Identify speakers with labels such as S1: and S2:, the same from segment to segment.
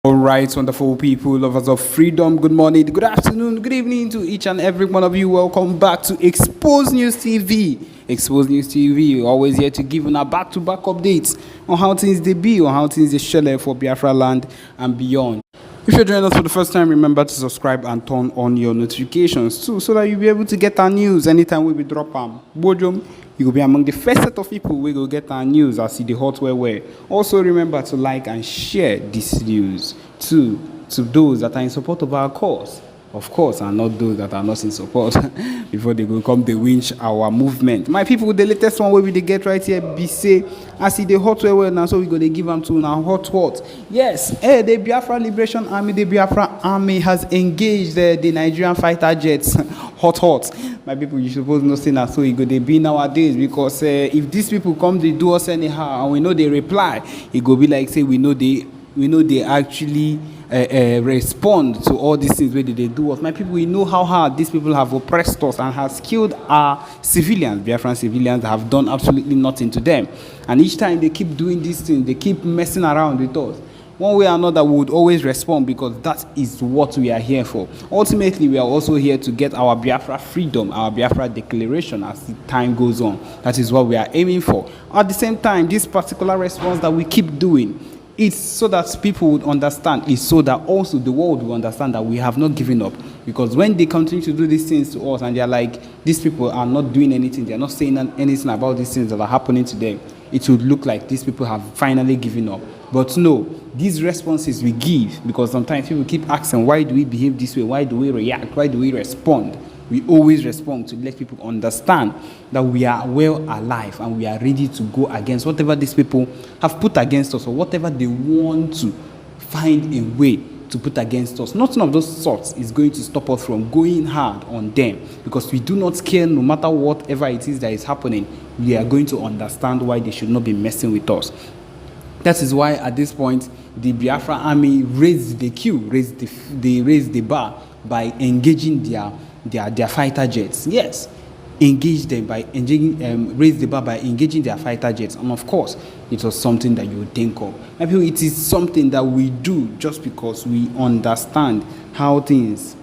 S1: All right, wonderful people, lovers of freedom. Good morning, good afternoon, good evening to each and every one of you. Welcome back to Expose News TV. Expose News TV, always here to give you back-to-back updates on how things they be, on how things they shell for Biafra land and beyond. If you're joining us for the first time, remember to subscribe and turn on your notifications too, so that you'll be able to get our news anytime we drop them. Bojum, you will be among the first set of people we will get our news as see the hot where. Also remember to like and share this news to those that are in support of our cause, of course, and not those that are not in support before they go come they winch our movement. My people, the latest one where we they get right here be say I see the hot where now, so we go they give them to now hot. Yes, the Biafra Liberation Army, the Biafra Army has engaged the Nigerian fighter jets. hot. My people, you suppose not say that so it go they be nowadays, because if these people come they do us anyhow and we know they reply, it go be like say we know they actually respond to all these things where they do us. My people, we know how hard these people have oppressed us and has killed our civilians. Biafran civilians have done absolutely nothing to them, and each time they keep doing these things, they keep messing around with us. One way or another, we would always respond, because that is what we are here for. Ultimately, we are also here to get our Biafra freedom, our Biafra declaration as the time goes on. That is what we are aiming for. At the same time, this particular response that we keep doing, it's so that people would understand. It's so that also the world will understand that we have not given up. Because when they continue to do these things to us and they're like, these people are not doing anything, they're not saying anything about these things that are happening to them, it would look like these people have finally given up. But no, these responses we give, because sometimes people keep asking, why do we behave this way? Why do we react? Why do we respond? We always respond to let people understand that we are well alive and we are ready to go against whatever these people have put against us, or whatever they want to find a way to put against us. Nothing of those sorts is going to stop us from going hard on them, because we do not care. No matter whatever it is that is happening, we are going to understand why they should not be messing with us. That is why at this point the Biafra army raised the bar by engaging their fighter jets. Yes, engage them by raise the bar by engaging their fighter jets. And of course, it was something that you would think of. I feel it is something that we do just because we understand how things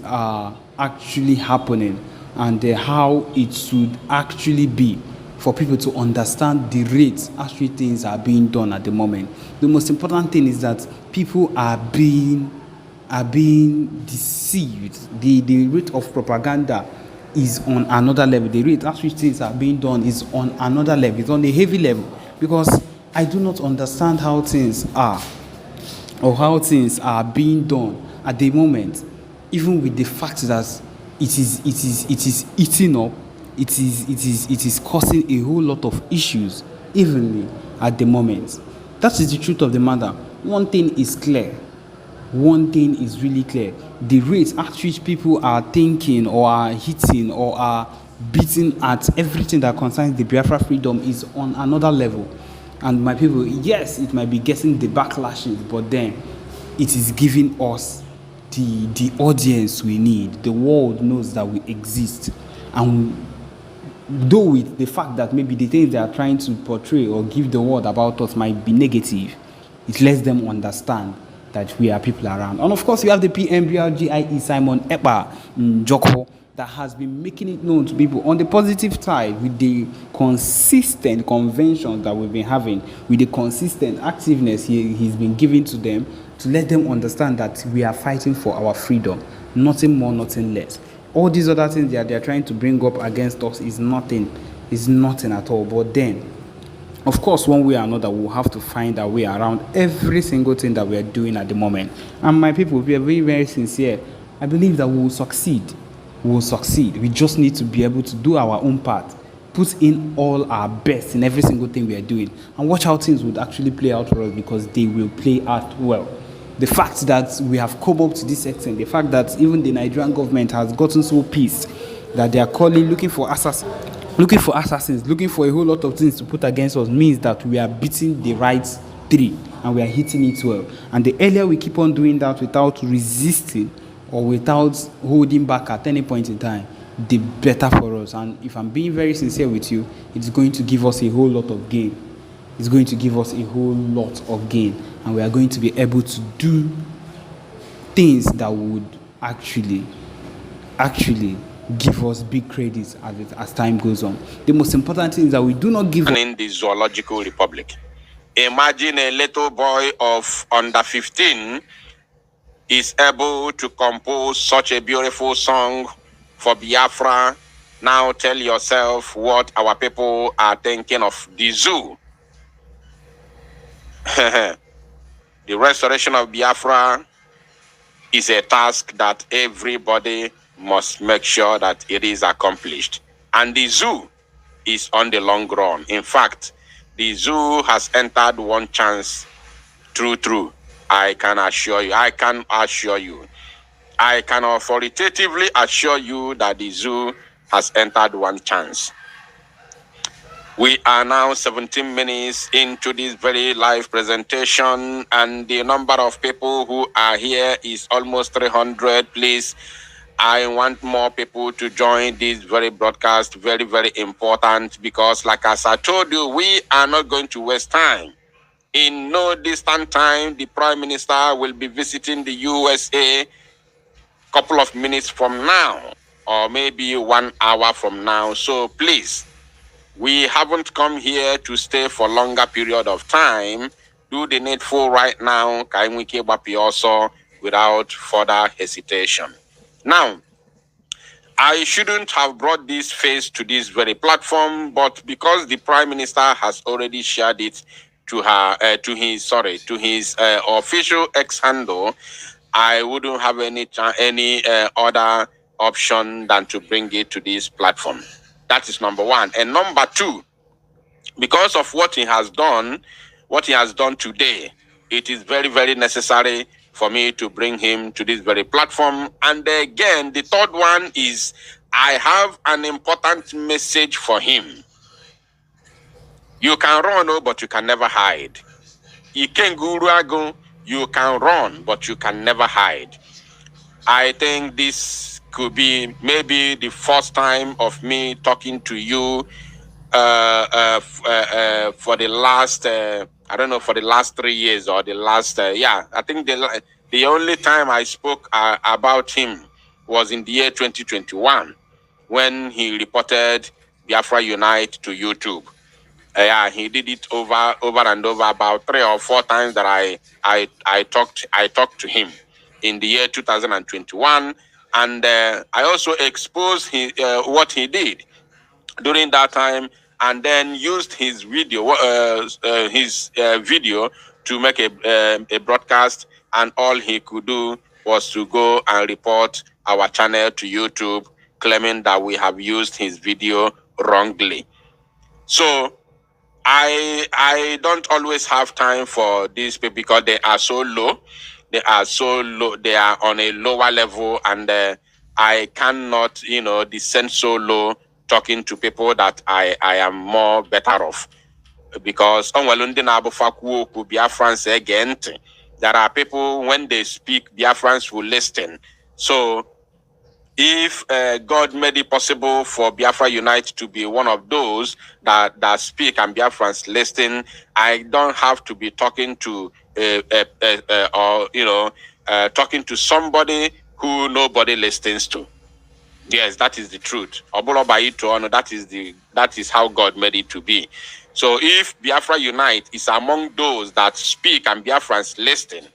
S1: are actually happening, and how it should actually be for people to understand the rates actually things are being done at the moment. The most important thing is that people are being deceived. The rate of propaganda is on another level. The rate at which things are being done is on another level. It's on a heavy level, because I do not understand how things are, or how things are being done at the moment, even with the fact that it is eating up. It is causing a whole lot of issues evenly at the moment. That is the truth of the matter. One thing is clear. One thing is really clear. The rate at which people are thinking, or are hitting, or are beating at everything that concerns the Biafra freedom is on another level. And my people, yes, it might be getting the backlashes, but then it is giving us the audience we need. The world knows that we exist. And though with the fact that maybe the things they are trying to portray or give the world about us might be negative, it lets them understand that we are people around. And of course, we have the PMBRGIE Simon Ekpa Joko that has been making it known to people on the positive side, with the consistent conventions that we've been having, with the consistent activeness he's been giving to them, to let them understand that we are fighting for our freedom, nothing more, nothing less. All these other things that they're trying to bring up against us is nothing at all. But then, of course, one way or another, we'll have to find our way around every single thing that we are doing at the moment. And my people, we are very, very sincere. I believe that we will succeed. We will succeed. We just need to be able to do our own part, put in all our best in every single thing we are doing, and watch how things would actually play out for us, because they will play out well. The fact that we have come up to this extent, the fact that even the Nigerian government has gotten so pissed that they are looking for assassins, looking for a whole lot of things to put against us, means that we are beating the right three and we are hitting it well. And the earlier we keep on doing that without resisting or without holding back at any point in time, the better for us. And if I'm being very sincere with you, it's going to give us a whole lot of gain. It's going to give us a whole lot of gain, and we are going to be able to do things that would actually give us big credits as time goes on. The most important thing is that we do not give up.
S2: In the Zoological Republic, imagine a little boy of under 15 is able to compose such a beautiful song for Biafra. Now tell yourself what our people are thinking of the zoo. The restoration of Biafra is a task that everybody must make sure that it is accomplished. And the zoo is on the long run. In fact, the zoo has entered one chance. True. I can authoritatively assure you that the zoo has entered one chance. We are now 17 minutes into this very live presentation, and the number of people who are here is almost 300. Please, I want more people to join this very broadcast. Very, very important, because like as I told you, we are not going to waste time. In no distant time, the Prime Minister will be visiting the USA a couple of minutes from now, or maybe 1 hour from now. So please, we haven't come here to stay for longer period of time. Do the needful right now, also, without further hesitation. Now, I shouldn't have brought this face to this very platform, but because the Prime Minister has already shared it to his official X handle, I wouldn't have any other option than to bring it to this platform. That is number one. And number two, because of what he has done today, it is very, very necessary for me to bring him to this very platform. And again, the third one is I have an important message for him. You can run, but you can never hide. You can run, but you can never hide. I think this could be maybe the first time of me talking to you for the last, for the last 3 years or the last, I think the only time I spoke about him was in the year 2021 when he reported Biafra Unite to YouTube. He did it over and over about 3 or 4 times that I talked to him in the year 2021, and I also exposed what he did during that time, and then used his video to make a broadcast, and all he could do was to go and report our channel to YouTube, claiming that we have used his video wrongly. So I don't always have time for these people because they are so low. They are on a lower level, and I cannot, descend so low talking to people that I am more better off. Because Biafrans again, there are people, when they speak, Biafrans will listen. So if God made it possible for Biafra Unite to be one of those that speak and Biafrans listen, I don't have to be talking to talking to somebody who nobody listens to. Yes, that is the truth. That is how God made it to be. So if Biafra Unite is among those that speak and Biafrans listen,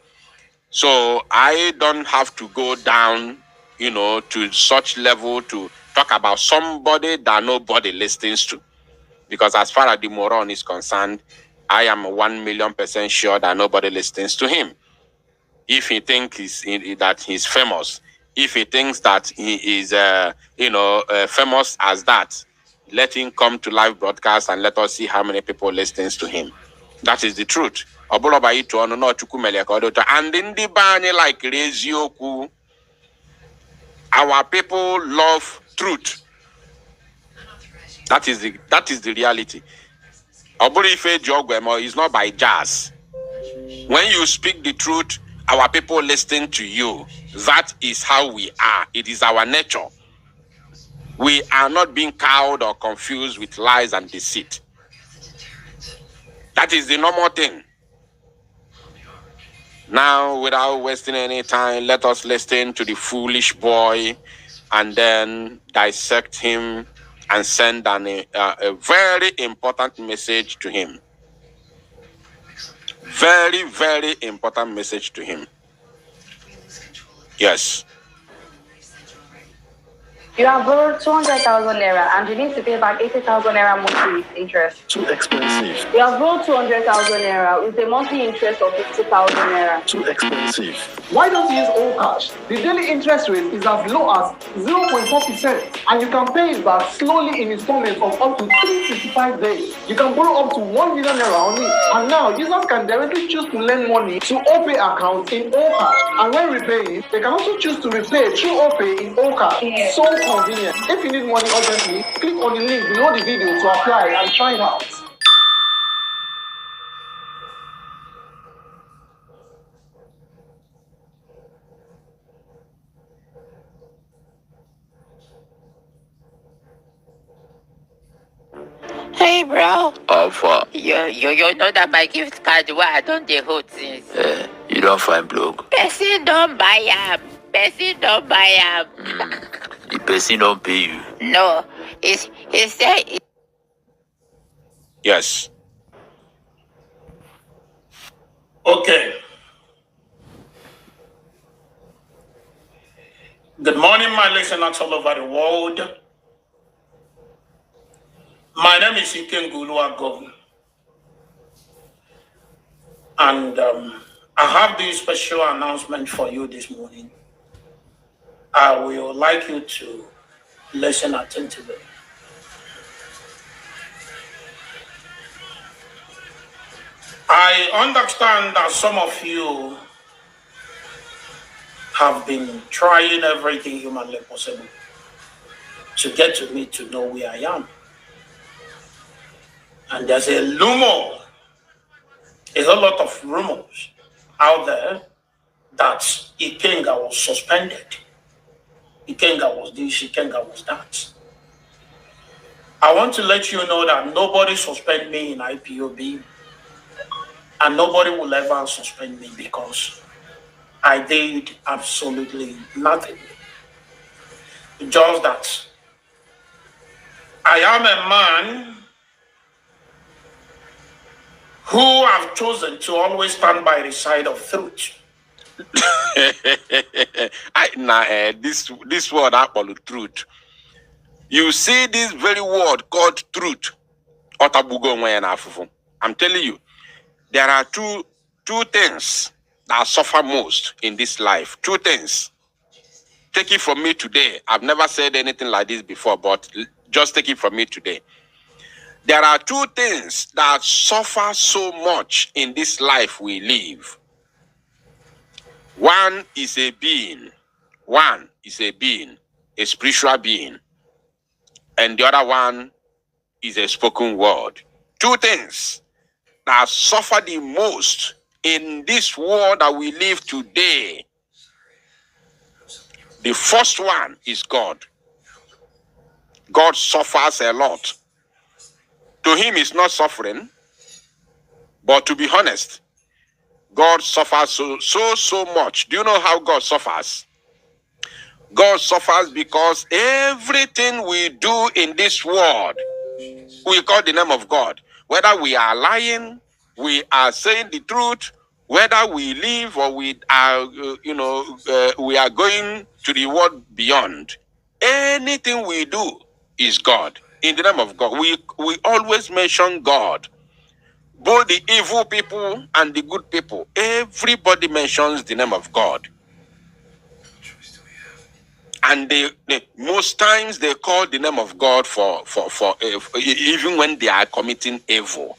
S2: so I don't have to go down, to such level to talk about somebody that nobody listens to. Because as far as the moron is concerned, I am 1,000,000% sure that nobody listens to him. If he thinks that he's famous, if he thinks that he is, famous as that, let him come to live broadcast and let us see how many people listens to him. That is the truth. And in the bani like Rezioku, our people love truth. That is the reality. Oburife Jogwemo is not by jazz. When you speak the truth, our people listen to you. That is how we are. It is our nature. We are not being cowed or confused with lies and deceit. That is the normal thing. Now, without wasting any time, let us listen to the foolish boy and then dissect him and send a very important message to him. Very, very important message to him. Yes.
S3: You have borrowed 200,000 naira and you need to pay back 80,000 naira monthly with interest.
S4: Too expensive.
S3: You have borrowed 200,000 naira with a monthly interest of 50,000 naira.
S4: Too expensive.
S5: Why don't you use all cash? The daily interest rate is as low as 0.4% and you can pay it back slowly in installments of up to 365 days. You can borrow up to 1 million naira only. And now users can directly choose to lend money to OPay account in all cash. And when repaying, they can also choose to repay through OPay in all cash. So convenient. If you need money urgently, click on the link below the video to apply and try it out.
S6: Hey bro,
S4: Alpha.
S6: you know that my gift card where I don't dey hold since.
S4: You don't find block.
S6: Person don't buy am. Person don't buy am.
S4: The person don't pay you.
S6: No, he said
S2: Yes.
S7: Okay. Good morning, my listeners all over the world. My name is Ikengulua Governor. And I have this special announcement for you this morning. I will like you to listen attentively. I understand that some of you have been trying everything humanly possible to get to me to know where I am. And there's a rumor, a whole lot of rumors out there that Ikenga was suspended. Ikenga was this, Ikenga was that. I want to let you know that nobody suspended me in IPOB, and nobody will ever suspend me because I did absolutely nothing. Just that I am a man who have chosen to always stand by the side of truth.
S2: This word apple truth. You see this very word called truth. I'm telling you, there are two things that suffer most in this life. Two things. Take it from me today. I've never said anything like this before, but just take it from me today. There are two things that suffer so much in this life we live. One is a being. One is a being, a spiritual being. And the other one is a spoken word. Two things that suffer the most in this world that we live today. The first one is God. God suffers a lot. To him, it's not suffering, but to be honest, God suffers so much. Do you know how God suffers? God suffers because everything we do in this world, we call the name of God. Whether we are lying, we are saying the truth, whether we live or we are, we are going to the world beyond. Anything we do is God. In the name of God, we always mention God. Both the evil people and the good people, everybody mentions the name of God. And they most times they call the name of God for even when they are committing evil.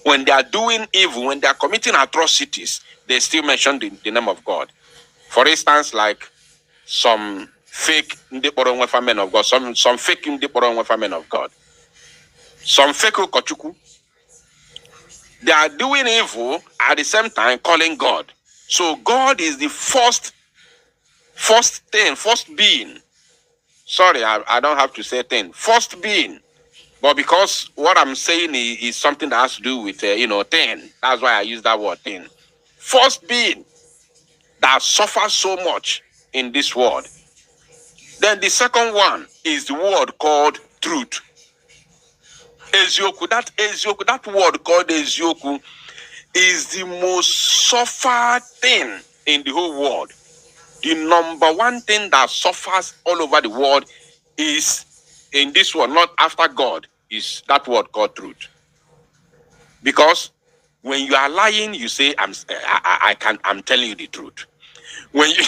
S2: When they are doing evil, when they are committing atrocities, they still mention the name of God. For instance, like some fake men of God, some fake men of God, some fake kochuku. They are doing evil at the same time calling God. So God is the first being. Sorry, I don't have to say thing. First being But because what I'm saying is something that has to do with, thing. That's why I use that word, thing. First being that suffers so much in this world. Then the second one is the word called truth. Ezioku, that word called Ezioku is the most suffered thing in the whole world. The number one thing that suffers all over the world is in this world, not after God, is that word called truth. Because when you are lying, you say, I'm telling you the truth. When you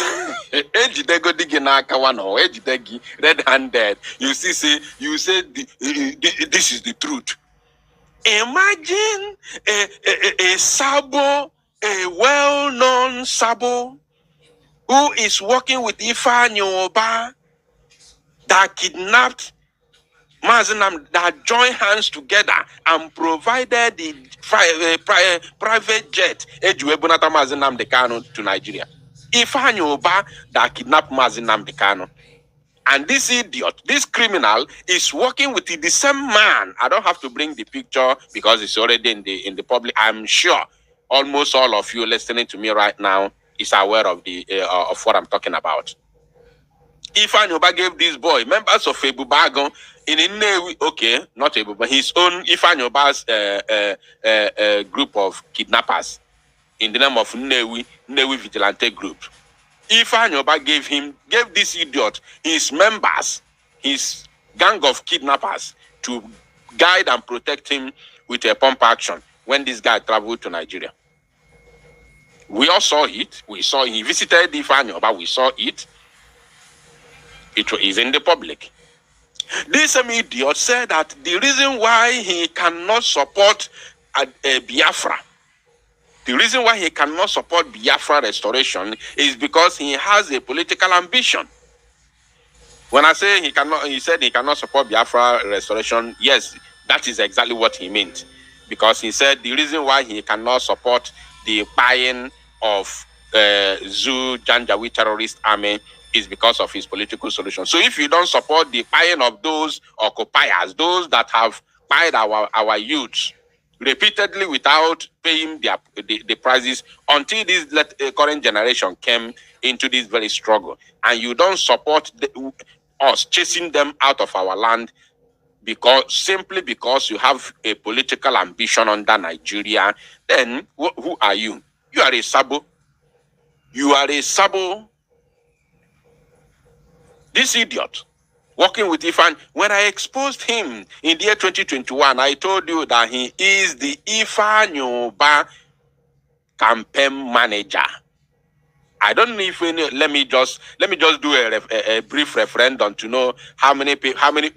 S2: red-handed, you say this is the truth. Imagine a sabo, a well-known sabo, who is working with Ifeanyi Oba, that kidnapped Mazinam, that joined hands together and provided the private jet Ejuebunata Mazinam Dekano to Nigeria. Ifeanyi Oba that kidnapped Mazinam Dekano. And this idiot, this criminal, is working with the same man. I don't have to bring the picture because it's already in the public. I'm sure almost all of you listening to me right now is aware of of what I'm talking about. Ifeanyi Oba gave this boy, members of Ebubagon, in Nnewi, okay, not Ebuba, his own Ifeanyi Oba's group of kidnappers in the name of Nnewi Vigilante Group. Ifeanyi Oba gave this idiot, his members, his gang of kidnappers, to guide and protect him with a pump action when this guy traveled to Nigeria. We all saw it. We saw he visited Ifeanyi Oba. We saw it. It is in the public. This same idiot said that the reason why he cannot support Biafra, the reason why he cannot support Biafra restoration is because he has a political ambition. When I say he said he cannot support Biafra restoration, yes, that is exactly what he meant. Because he said the reason why he cannot support the buying of Zoo Janjaweed terrorist army is because of his political solution. So if you don't support the buying of those occupiers, those that have buyed our youths repeatedly without paying the prices until this current generation came into this very struggle, and you don't support us chasing them out of our land simply because you have a political ambition under Nigeria, then who are you? You are a sabo. You are a sabo. This idiot working with Ifeanyi, when I exposed him in the year 2021, I told you that he is the Ifeanyi Oba campaign manager. I don't know if let me just do a brief referendum to know how many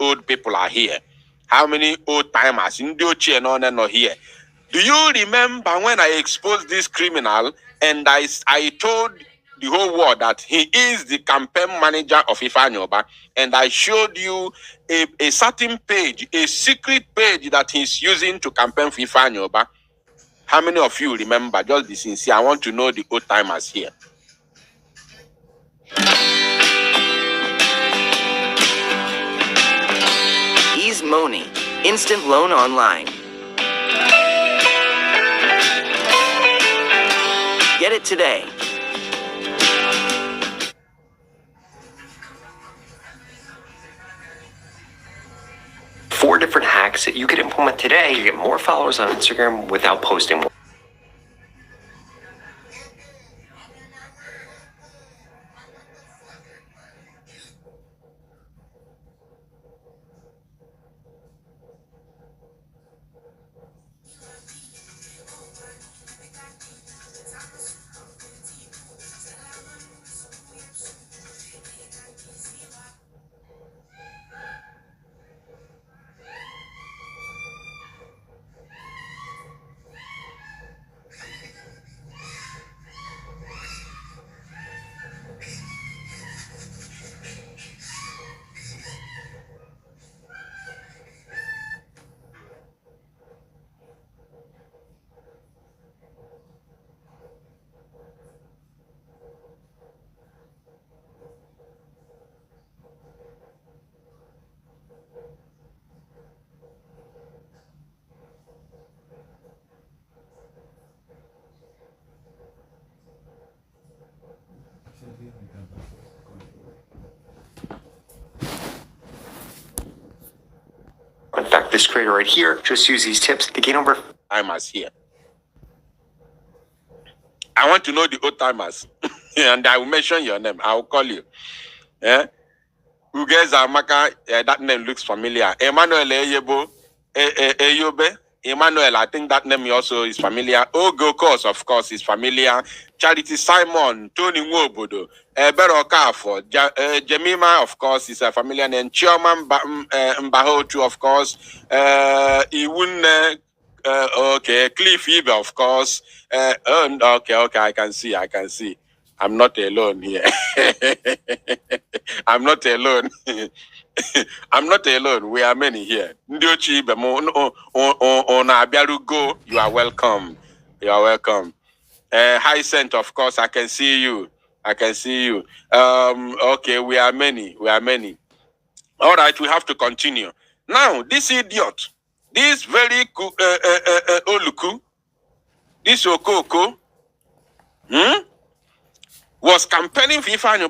S2: old people are here, how many old timers in the here. Do you remember when I exposed this criminal and I told the whole world that he is the campaign manager of Ifeanyi Oba, and I showed you a certain page, a secret page that he's using to campaign for Ifeanyi Oba? How many of you remember? Just be sincere. I want to know the old timers here.
S8: Ease Money, instant loan online. Get it today.
S9: Four different hacks that you could implement today to get more followers on Instagram without posting more. fact, this creator right here just used these tips to gain over
S2: timers here. I want to know the old timers, and I will mention your name. I will call you. Yeah, who guys are Maka? That name looks familiar. Emmanuel Eyebo, Eyobe. Emmanuel, I think that name also is familiar. Ogo Course, of course, is familiar. Charity Simon, Tony Nwobodo, Bero Kafo, Jemima, of course, is a familiar name. Chioma Mbahotu, of course. Iwune, okay. Cliff Ebe, of course. Okay, I can see. I'm not alone here. I'm not alone. I'm not alone. We are many here. Ndiochi Go. You are welcome. You are welcome. Hyacinth, of course, I can see you. Okay, we are many. All right, we have to continue. Now, this idiot, this very Oluku, this Okoko, was campaigning for Ifeanyi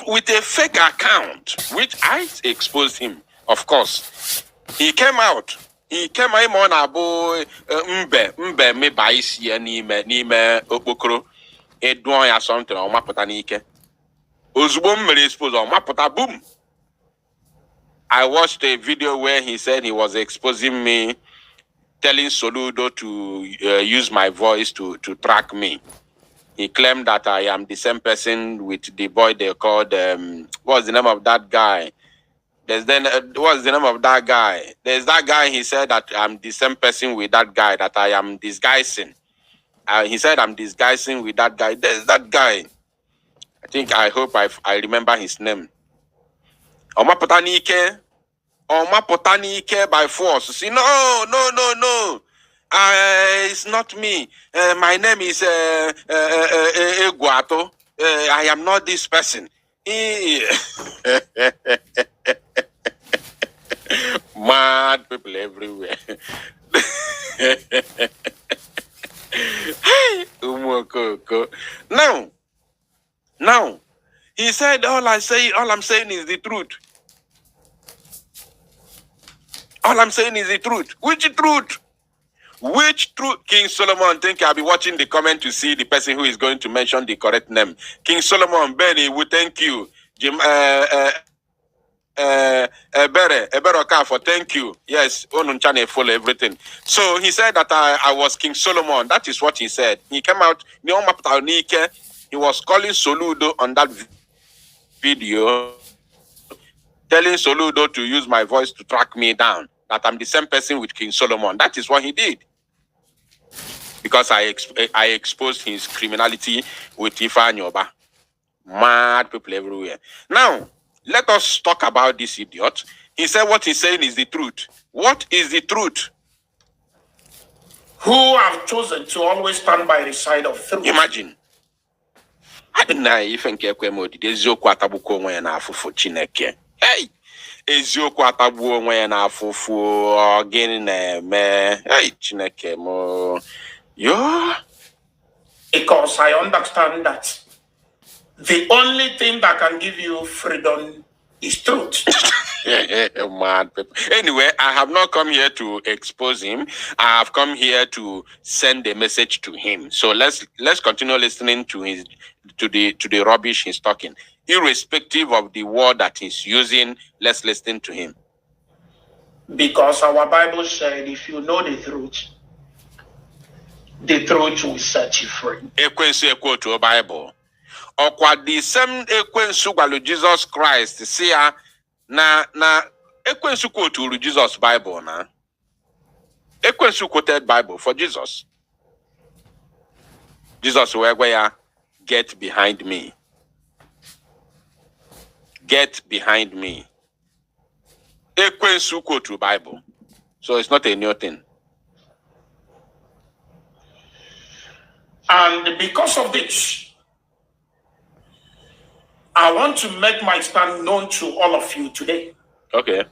S2: with a fake account, which I exposed him, of course. He came out on abo mbe me baisi n'ime okpokoro edon ya something o mapụta n'ike. Ozugbo mmere expose o mapụta boom. I watched a video where he said he was exposing me, telling Soludo to use my voice to track me. He claimed that I am the same person with the boy they called, what's the name of that guy? What's the name of that guy? There's that guy, he said that I'm the same person with that guy, that I am disguising. He said I'm disguising with that guy. There's that guy. I hope I remember his name. Oma Potanike by force. See, no. It's not me. My name is Eguato. I am not this person. Mad people everywhere. Now, he said, all I'm saying is the truth. All I'm saying is the truth. Which truth? Which truth? King Solomon, thank you. I'll be watching the comment to see the person who is going to mention the correct name. King Solomon, Benny, we thank you. Jim, Ebere Okafor, thank you. Yes, Onunchane follow everything. So he said that I was King Solomon. That is what he said. He came out, he was calling Soludo on that video, telling Soludo to use my voice to track me down, that I'm the same person with King Solomon. That is what he did. Because I exposed his criminality with Ifeanyi Oba. Mad people everywhere. Now, let us talk about this idiot. He said what he's saying is the truth. What is the truth?
S7: Who have chosen to always stand by the side of truth.
S2: Imagine. Eziokwu atagbuko onwe ya n'afụfụ Chineke. Hey! Eziokwu atagbuo onwe ya n'afụfụ gịnị na-eme? Hey, Chineke mo. Yo.
S7: Because I understand that the only thing that can give you freedom is truth.
S2: Mad people. Anyway, I have not come here to expose him. I have come here to send a message to him. So let's continue listening to the rubbish he's talking. Irrespective of the word that he's using, let's listen to him.
S7: Because our Bible said, if you know the truth will set you free.
S2: Ekwensu ekwo to Bible. Okwa the same ekwensu gwalu Jesus Christ. See ya na ekwensu quote Jesus Bible na. Ekwensu quoted Bible for Jesus. Jesus where get behind me. Get behind me. Ekwensu quote to Bible. So it's not a new thing.
S7: And because of this, I want to make my stand known to all of you today.
S2: Okay.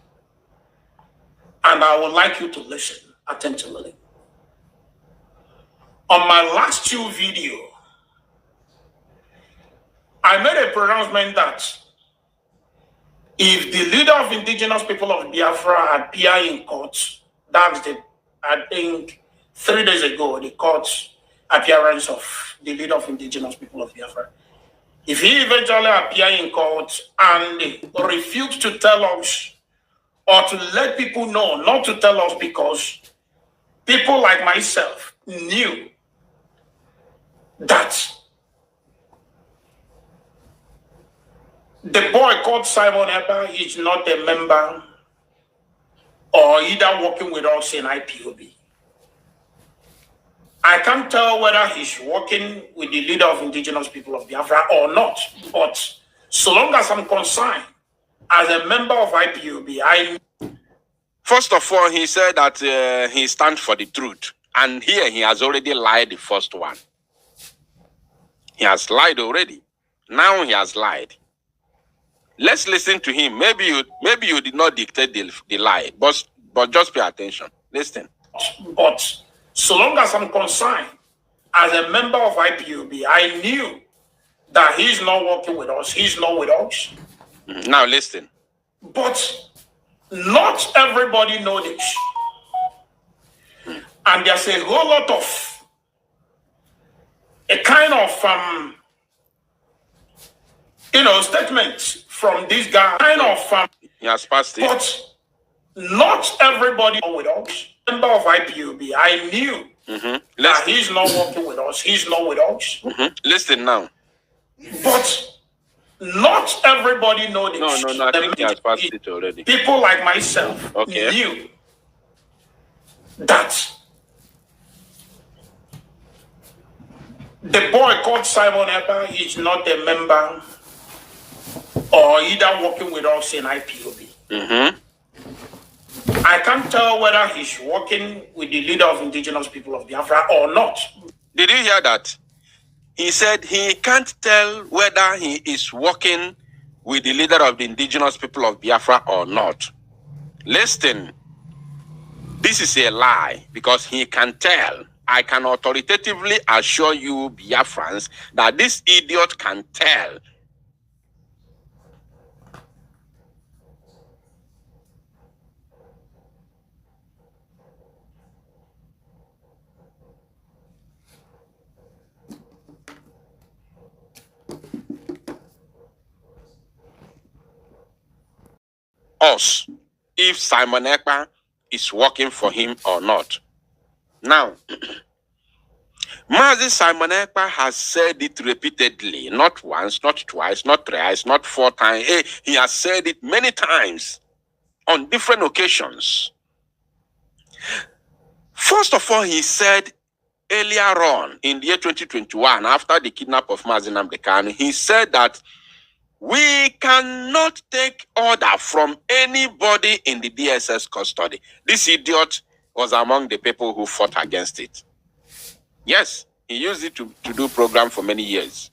S7: And I would like you to listen attentively. On my last two videos, I made a pronouncement that If the leader of indigenous people of Biafra appear in court, that's I think 3 days ago, the court appearance of the leader of indigenous people of Biafra. If he eventually appear in court and refuse to tell us or to let people know, not to tell us because people like myself knew that the boy called Simon Eber is not a member or either working with us in IPOB. I can't tell whether he's working with the leader of indigenous people of Biafra or not. But so long as I'm concerned, as a member of IPOB,
S2: First of all, he said that he stands for the truth. And here he has already lied the first one. He has lied already. Now he has lied. Let's listen to him. Maybe you did not dictate the lie, but just pay attention. Listen.
S7: But so long as I'm concerned, as a member of IPOB, I knew that he's not working with us. He's not with us.
S2: Now listen.
S7: But not everybody knows this. And there's a whole lot of a kind of statements from this guy.
S2: He has passed it.
S7: But not everybody knows with us. Member of IPOB, I knew that he's not working with us. He's not with us.
S2: Listen now.
S7: But not everybody knows this.
S2: No. I think he has passed it already.
S7: People like myself knew that the boy called Simon Eber is not a member or either working with us in IPOB. I can't tell whether he's working with the leader of indigenous people of Biafra or not.
S2: Did you hear that? He said he can't tell whether he is working with the leader of the indigenous people of Biafra or not. Listen, this is a lie because he can tell. I can authoritatively assure you, Biafrans, that this idiot can tell. Us, if Simon Ekpa is working for him or not. Now, Mazi Simon Ekpa has said it repeatedly, not once, not twice, not thrice, not 4 times. He has said it many times on different occasions. First of all, he said earlier on in the year 2021, after the kidnap of Mazi Nnamdi Kanu, he said that we cannot take order from anybody in the DSS custody. This idiot was among the people who fought against it. Yes, he used it to do program for many years.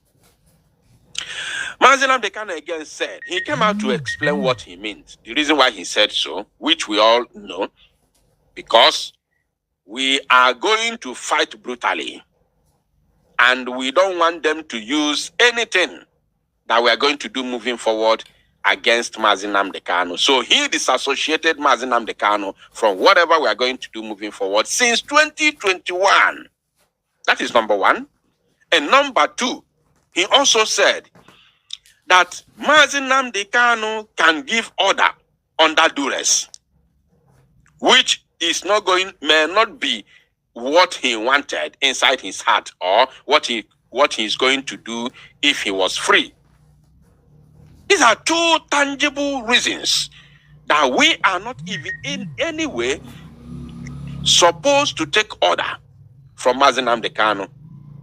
S2: Mazi Nnamdi Kanu again said, he came out to explain what he meant. The reason why he said so, which we all know, because we are going to fight brutally. And we don't want them to use anything that we are going to do moving forward against Mazi Nnamdi Kanu. So he disassociated Mazi Nnamdi Kanu from whatever we are going to do moving forward since 2021. That is number one. And number two, he also said that Mazi Nnamdi Kanu can give order under duress, which is may not be what he wanted inside his heart or what he is going to do if he was free. These are 2 tangible reasons that we are not even in any way supposed to take order from Mazi Nnamdi Kanu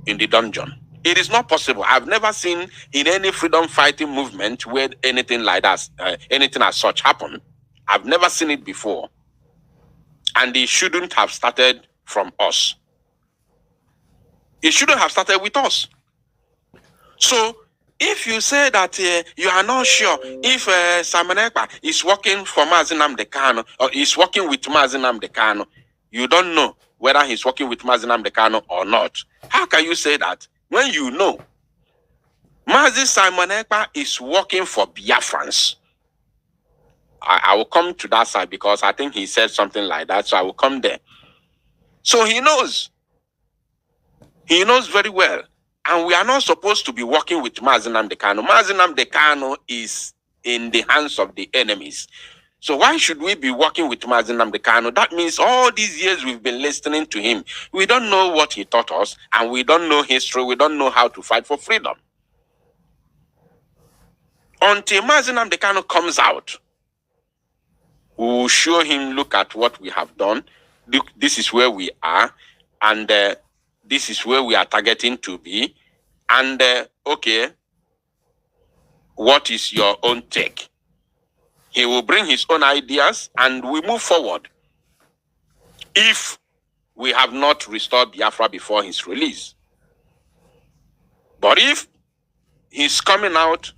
S2: in the dungeon. It is not possible. I've never seen in any freedom fighting movement where anything like that, anything as such happened. I've never seen it before. And it shouldn't have started from us. It shouldn't have started with us. So, if you say that you are not sure if Simon Ekpa is working for Mazi Nnamdi Kanu or is working with Mazi Nnamdi Kanu, you don't know whether he's working with Mazi Nnamdi Kanu or not. How can you say that when you know Mazi Simon Ekpa is working for Biafrans? I will come to that side because I think he said something like that, so I will come there. So he knows. He knows very well. And we are not supposed to be working with Mazi Nnamdi Kanu. Mazi Nnamdi Kanu is in the hands of the enemies. So why should we be working with Mazi Nnamdi Kanu? That means all these years we've been listening to him. We don't know what he taught us, and we don't know history. We don't know how to fight for freedom. Until Mazi Nnamdi Kanu comes out, we will show him, look at what we have done. Look, this is where we are, and this is where we are targeting to be. And okay, what is your own take? He will bring his own ideas, and we move forward. If we have not restored Biafra before his release. But if he's coming out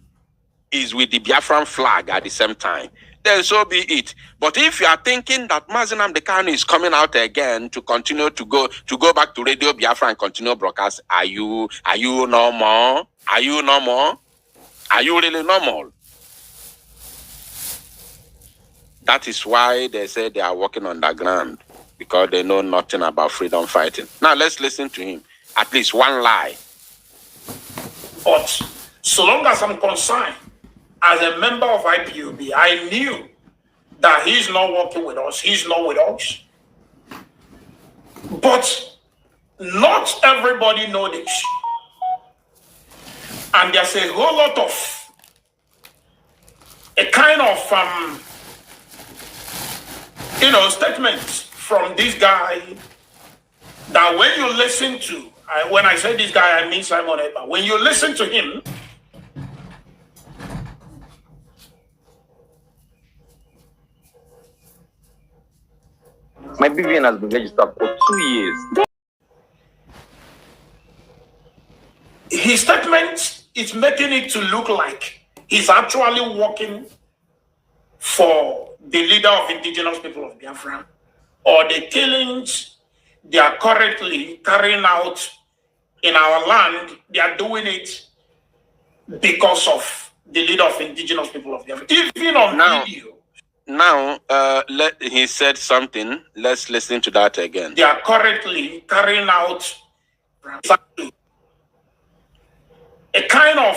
S2: is with the Biafran flag at the same time, then so be it. But if you are thinking that Mazi Nnamdi Kanu is coming out again to continue to go back to Radio Biafra and continue broadcast, are you normal? Are you normal? Are you really normal? That is why they say they are working underground, because they know nothing about freedom fighting. Now let's listen to him. At least one lie.
S7: But so long as I'm concerned, as a member of IPOB, I knew that he's not working with us. He's not with us. But not everybody knows this. And there's a whole lot of a kind of statements from this guy that when you listen to, when I say this guy, I mean Simon Ekpa. When you listen to him,
S10: my BVN has been registered for 2 years.
S7: His statement is making it to look like he's actually working for the leader of indigenous people of Biafra, or the killings they are currently carrying out in our land. They are doing it because of the leader of indigenous people of Biafra. Even on video.
S2: Now, he said something. Let's listen to that again.
S7: They are currently carrying out a kind of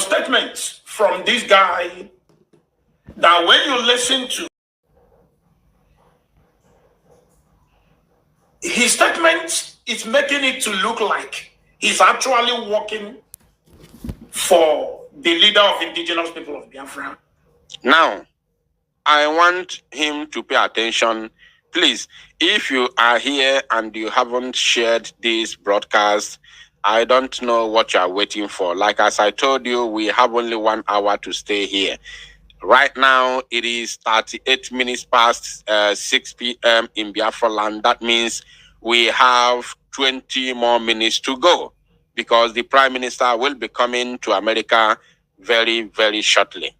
S7: statements from this guy that when you listen to his statement, it's making it to look like he's actually working for the leader of indigenous people of Biafra.
S2: Now, I want him to pay attention. Please, if you are here and you haven't shared this broadcast, I don't know what you are waiting for. Like as I told you, we have only 1 hour to stay here. Right now, it is 38 minutes past 6 p.m. in Biafra land. That means we have 20 more minutes to go, because the Prime Minister will be coming to America very, very shortly.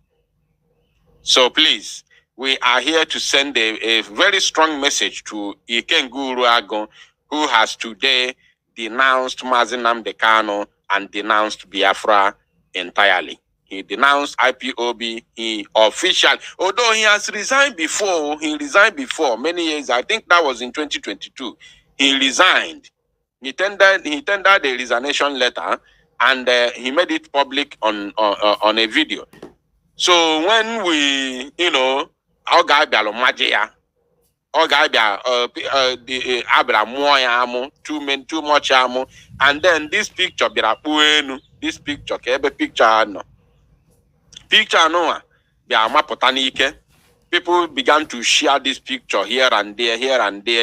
S2: So please, we are here to send a very strong message to Ikengu Uruago, who has today denounced Mazi Nnamdi Kanu and denounced Biafra entirely. He denounced IPOB. He officially, although he has resigned before, many years, I think that was in 2022, he resigned. He tendered a resignation letter, and he made it public on a video. So when we, our guy too much ammo, and then this picture people began to share this picture here and there, he will be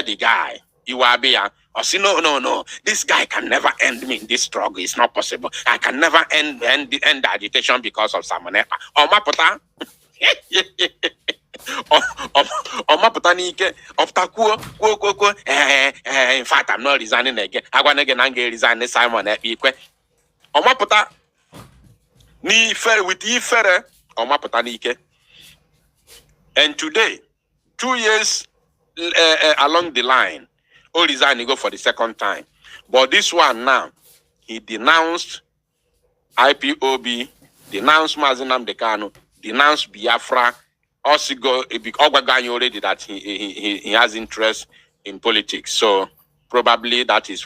S2: the guy. He will be or say, no, this guy can never end me in this struggle. It's not possible. I can never end the agitation because of Simon Ekpa. In fact, I'm not resigning again. I'm going to resign Simon Ekpa. And today, 2 years along the line, all resign, he go for the second time. But this one now, he denounced IPOB, denounce Mazinam Dekano, denounce Biafra. Also go already that he has interest in politics. So probably that is